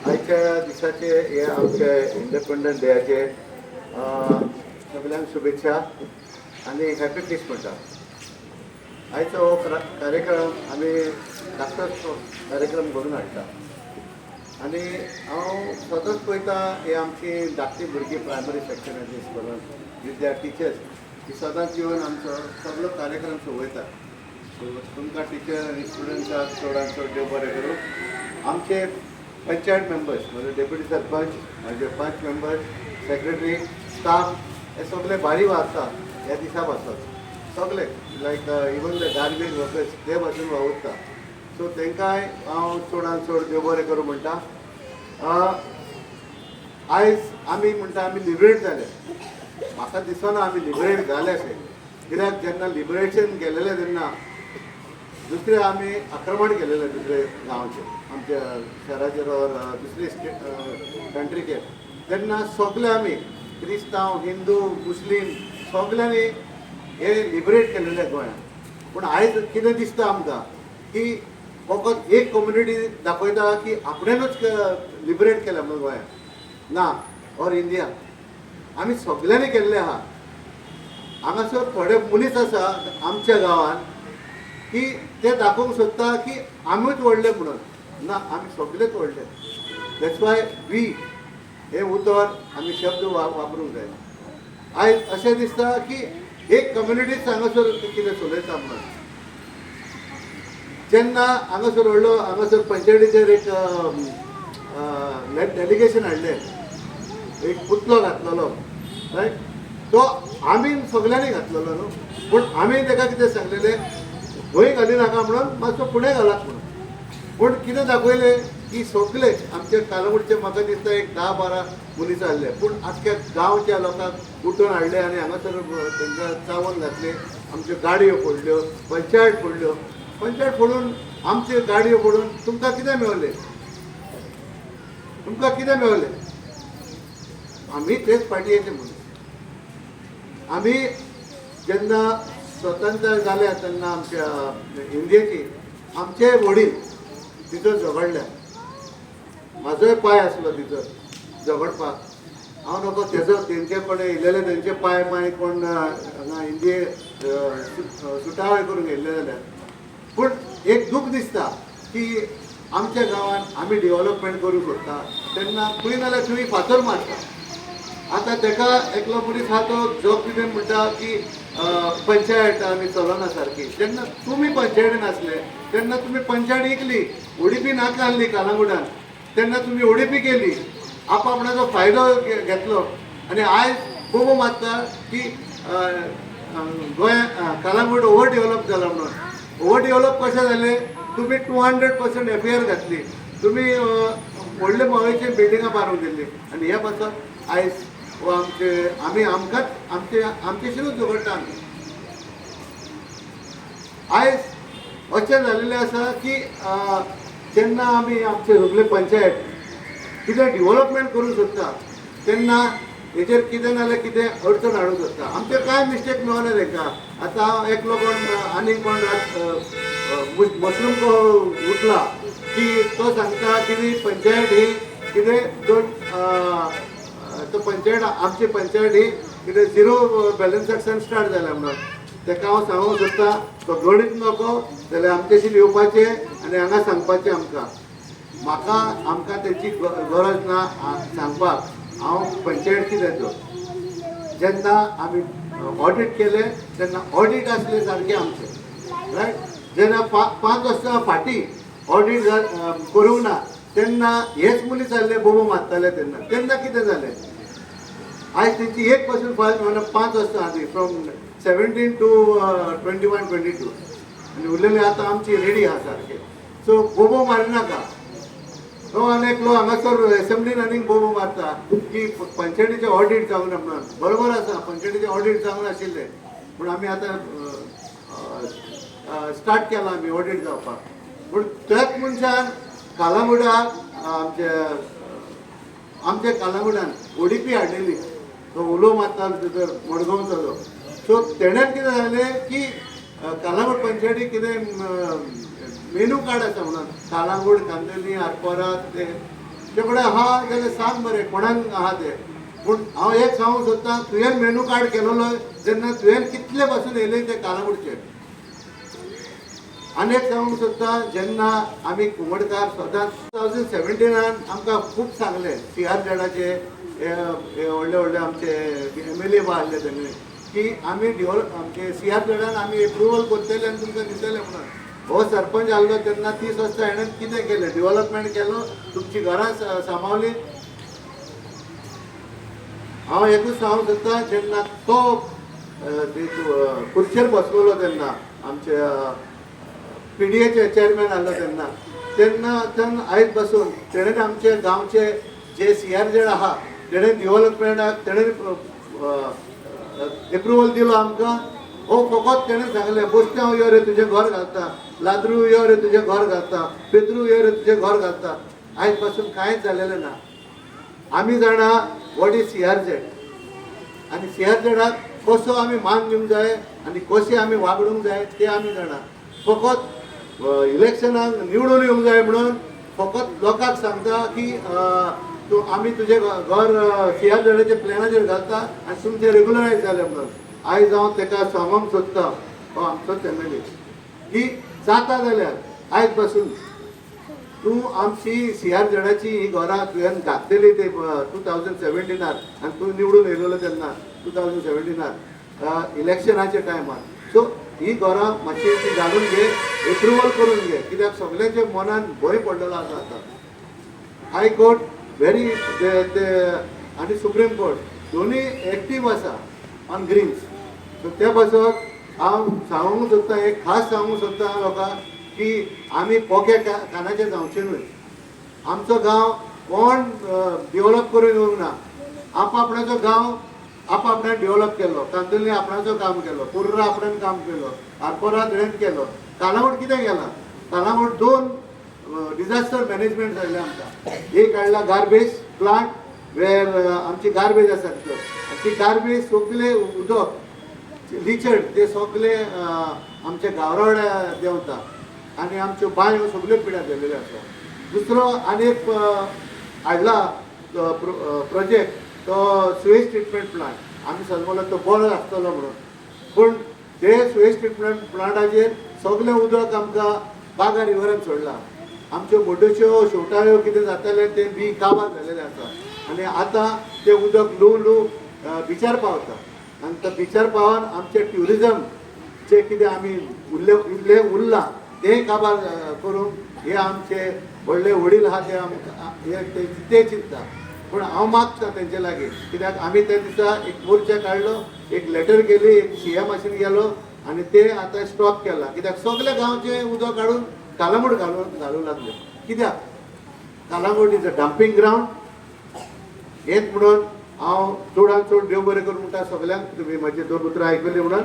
आयच्या दिसाचे हे आमचे इंडिपेंडन्स डेयाचे सगळ्यांक शुभेच्छा आणि हॅपी क्रिसमस. आयचो हो कार्यक्रम आम्ही धाकटोच कार्यक्रम करून हाडटा आनी हांव सतत पळयता हे आमची धाकटी भुरगीं प्रायमरी सेक्शनाची स्कुलान विद्या टिचर्स ही सदांच येवन आमचो सगळो कार्यक्रम चोवयता. तुमकां टिचर आनी स्टुडंट्सांक चडांत चड देव बरें करूं. आमचे पंचायत मेंबर्स म्हणजे डेप्युटी सरपंच माझे 5 मेंबर्स सेक्रेटरी स्टाफ हे सगळे भारी वाचता ह्या दिसा पासत सगळे लायक इवन द गार्बेज वर्कर्स ते भाशेन वावुरता. सो तांकांय हांव चडांत चड देव बरें करूं म्हणटा. आयज आमी म्हणटा आमी लिबरेट जाले. म्हाका दिसना आमी लिबरेट जाले अशें, कित्याक जेन्ना लिबरेशन केलेलें तेन्ना दुसरे आमी आक्रमण केलेलें दुसरे गांवचे आमच्या शहराचेर और दुसरे कंट्रीचेर. तेन्ना सगळे आमी क्रिस्तांव हिंदू मुस्लीम सगळ्यांनी हे लिबरेट केलेले गोंयांत. पूण आयज कितें दिसता आमकां की फकत एक कम्युनिटी दाखयता की आपणेनूच लिबरेट केल्या म्हणून गोंयांत ना और इंडिया आमी सगळ्यांनी केल्ले आहा. हांगासर थोडे मनीस आसा आमच्या गांवांत की ते दाखोवंक सोदता की आमीच व्हडले म्हणून. ना, आमी सगळेच व्हडले. दॅट्स वाय वी हे उतर आमी शब्द वापरूंक जाय. आयज अशें दिसता की एक कम्युनिटीच हांगासर कितें चलयता म्हणून. जेन्ना हांगासर पंचायतीचेर एक डेलिगेशन हाडलें, एक पुतलो घातलेलो रायट, तो आमी सगळ्यांनी घातलेलो न्हू. पूण आमी ताका कितें सांगलेलें खंय घाली नाका म्हणून मातसो फुडें घालात म्हणून. पूण कितें दाखयलें की सगळे आमचे कालावडचे म्हाका दिसता एक 10-12 मनीस आहले, पूण आख्ख्या गांवच्या लोकांक उठोवन हाडले आनी हांगासर तांकां चावोन घातले. आमच्यो गाडयो फोडल्यो, पंचायत फोडल्यो. पंचायत फोडून आमच्यो गाडयो फोडून तुमकां कितें मेळलें? तुमकां कितें मेळलें? आमी तेच पार्टयेचे मनीस. आमी जेन्ना स्वतंत्र जाल्या तेन्ना आमच्या इंडियेची आमचे वडील तिथं झगडल्या. म्हाजोय पांय आसलो तिथं झगडपाक. हांव नको तेंचे कोण येयलेले तेंचे पांय कोण हांगा इंडिये सुटावळ करून येयल्ले जाल्यार. पूण एक दूख दिसता की आमच्या गांवांत आमी डेव्हलपमेंट करूंक सोदता तेन्ना खंय नाल्यार थंय फातर मारता. आतां ताका एकलो मनीस आहा तो जो कितें म्हणटा की पंचायत आमी चलना सारकी. जेन्ना तुमी पंचायतीन आसले तेन्ना तुमी पंचायत इकली, ओडीपी नाका आहली कालांगुडान, तेन्ना तुमी ओडीपी केली, आपणाचो फायदो घेतलो आनी आयज बोबो मारता की गोंया कालांगूट ओवर डेव्हलप जाला म्हणून. ओवर डेव्हलप कशें जालें? तुमी 200% FAR घातली, तुमी व्हडले मोबायलचे बिल्डिंगां बांदूंक दिल्ली आनी हे पासत आयज वो आमी आमकांच आमचेशीच झगडटा. आमी आयज अशें जाल्लेलें आसा की जेन्ना आमी आमचे सगळे पंचायत कितें डेव्हलपमेंट करूंक सोदता तेन्ना हेचेर कितें नाल्यार कितें अडचण हाडूंक सोदता. आमचे कांय मिस्टेक मेळना तांकां. आतां हांव एकलो कोण आनी कोण मशरूम उठला की तो सांगता की पंचायत ही कितें दोन तो पंचायत आमची पंचायत ही कितें 0 बॅलन्सांतल्यान स्टार्ट जाल्या म्हणून. ताका हांव सांगूंक सोदता तो गणीत नको जाल्यार आमचेशी येवपाचें आनी हांगा सांगपाचें आमकां. आमकां तेची गरज ना सांगपाक. हांव पंचायतीन येतो. जेन्ना आमी ऑडिट केले तेन्ना ऑडिट आसले सारके आमचे रायट. जेन्ना 5 वर्सां फाटीं ऑडिट करूंक ना तेन्ना हेच मनीस जाल्ले बोबो मारताले. तेन्ना कितें जालें? आयज तेंची एक पासून 5 वर्सां आदी फ्रॉम 17 to 21-22 आनी उरलेले आतां आमची रेडी आहा सारके. सो बोबो मारिनाका. तो आनी लोक हांगासर एसेंब्लीन आनीक बोबो मारता की पंचायतीचें ऑडिट जावंक ना म्हणून. बरोबर आसा, पंचायतीचें ऑडिट जावंक नाशिल्लें पूण आमी आतां स्टार्ट केलां आमी ऑडिट जावपाक. पूण त्याच मनशान कालांगुडाक आमच्या कालांगुडान ओडीपी हाडिल्ली. तो उलो मारतालो भितर मडगांवचो. सो तेणें कितें जालें की कालांगूट पंचायतीक कितें मेनू कार्ड आसा म्हणून काळंगूट कांदोली आरपोरा ते कडेन आहा जाल्यार सांग बरें कोणाक आहा ते पूण हांव एक सांगूंक सोदतां तुवें मेनू कार्ड केलोलो जेन्ना तुवें कितले पासून येयले ते काळंगूटचे आनी एक सांगूंक सोदतां जेन्ना आमी कुंबडकार सदांच 2017 आमकां खूब सांगले CR झेडाचे व्हडले व्हडले आमचे MLA बा आहले तेणे की आमी आमचे CR झेडान आमी एप्रुवल करतले आनी तुमकां दितले म्हणून हो सरपंच आसलो तेन्ना 30 वर्सां हेणें कितें केलें डेव्हलपमेंट केलो तुमची घरां सांबाळली हांव एकूच सांगूंक सोदतां जेन्ना तो खुर्चेर बसलोलो तेन्ना आमचे PDAचे चेअरमॅन आसलो तेन्ना आयज पासून तेणें आमचे गांवचे जे CR झेड आहा तेणें डेव्हलपमेंटाक तेणें एप्रुवल दिलो आमकां हो फकत तेणें सांगलें बोस्त्यांव यो रे तुजें घर घालता लाद्रू यो रे तुजें घर घालता पेद्रू यो रे तुजें घर घालता आयज पासून कांयच जालेलें ना आमी जाणा वॉट इज CR झेड आनी CR झेडाक कसो आमी मान दिवंक जाय आनी कशें आमी वागडूंक जाय तें आमी जाणा फकत इलेक्शनाक निवडून येवंक जाय म्हणून फकत लोकांक सांगता की तूं आमी तुजें घर CR झेडाच्या प्लॅनाचेर घालता आनी तुमचें रेगुलरायज जालें म्हणून आयज हांव ताका सांगूंक सोदतां हो आमचोच MLA की जाता जाल्यार आयज पासून तूं आमची CR झेडाची ही घरां तुवें घातलेली ते 2017 आनी तूं निवडून येयलेलो तेन्ना 2017 इलेक्शनाच्या टायमार सो ही घरां मातशी ती घालून घे एप्रुवल करून घे कित्याक सगळ्यांच्या मनान भंय पडलेलो आसा आतां हायकोर्ट व्हेरी आनी सुप्रीम कोर्ट दोनूय एक्टीव आसा ऑन ग्रीन्स सो त्या पासत हांव सांगूंक सोदतां एक खास सांगूंक सोदतां लोकांक की आमी पोके कानाचे जावचे न्हय आमचो गांव कोण डेव्हलप करून येवंक ना आपणाचो गांव आपणान डेव्हलप केलो कांदोली आपणाचो काम केलो कुर्रा आपणान काम केलो आरपोरा तेणेंच केलो काळंगूट कितें केलां काळंगूट 2 डिजास्टर मॅनेजमेंट जाल्ले आमकां एक काडला गार्बेज प्लांट वेर आमची गार्बेज आसा ती गार्बेज सगळे उदक लिचड ते सगळे आमच्या गांवराड्या देंवता आनी आमच्यो बांयो सगल्यो पिड्यार जाल्ल्यो आसा दुसरो आनी एक हाडला प्रोजेक्ट तो सुवेज ट्रिटमेंट प्लांट आमी समजलो तो बरो आसतलो म्हणून पूण ते सुवेज ट्रिटमेंट प्लांटाचेर सगळें उदक आमकां बागा रिवरान सोडलां आमच्यो मोट्योश्यो शेवटाळ्यो कितें जाताले ते बी काबार जाल्लेले आसा आनी आतां तें उदक लू बिचार पावता आनी तो बिचार पावन आमचें ट्युरिजम जे कितें आमी इल्लें उरलां तें काबार करूंक हे आमचे व्हडले वडील आहा ते आमकां ते चिंतता पूण हांव मागता तेंचे लागीं कित्याक आमी त्या दिसा एक मोर्चा काडलो एक लेटर केली एक CM आशीन गेलो आनी ते आतां स्टॉप केला कित्याक सगळे गांवचे उदक काडून काळंगूट घालूंक लागले कित्याक Calangute is a dumping ground हेच म्हणून हांव चडांत चड देव बरें करूं म्हणटा सगळ्यांक तुमी म्हाजी 2 उतरां आयकली म्हणून